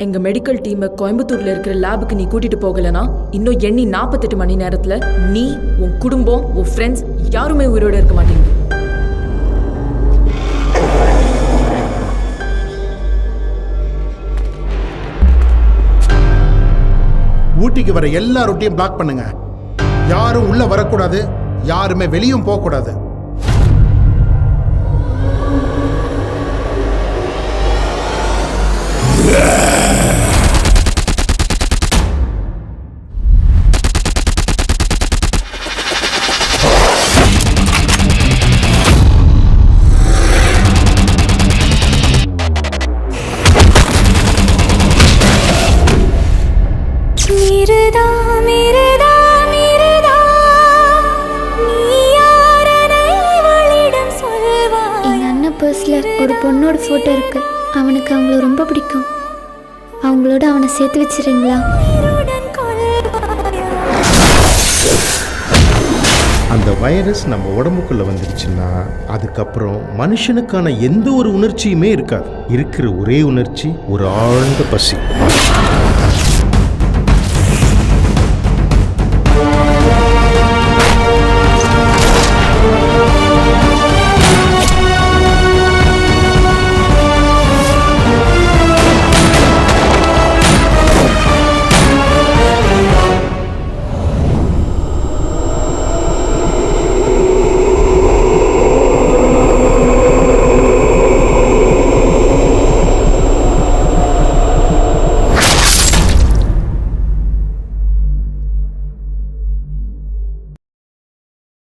எங்க மெடிக்கல் டீமை கோயம்புத்தூர்ல இருக்கிற லேபுக்கு நீ கூட்டிட்டு போகலனா இன்னும் எண்ணி 48 மணி நேரத்துல நீ, உன் குடும்பம், உன் ஃப்ரெண்ட்ஸ் யாருமே உயிரோட இருக்க மாட்டீங்க. ஊட்டிக்கு வர எல்லா ரூட்டையும் பிளாக் பண்ணுங்க. யாரும் உள்ள வரக்கூடாது, யாருமே வெளியும் போகக்கூடாது. ஒரு பொண்ணோட போட்டோ இருக்கு. அவனுக்கு அவங்கள ரொம்ப பிடிக்கும். அவங்களோட அவனை சேர்த்து வச்சிருங்களா? அந்த வைரஸ் நம்ம உடம்புக்குள்ள வந்துருச்சுன்னா அதுக்கப்புறம் மனுஷனுக்கான எந்த ஒரு உணர்ச்சியுமே இருக்காது. இருக்கிற ஒரே உணர்ச்சி ஒரு ஆழ்ந்த பசி.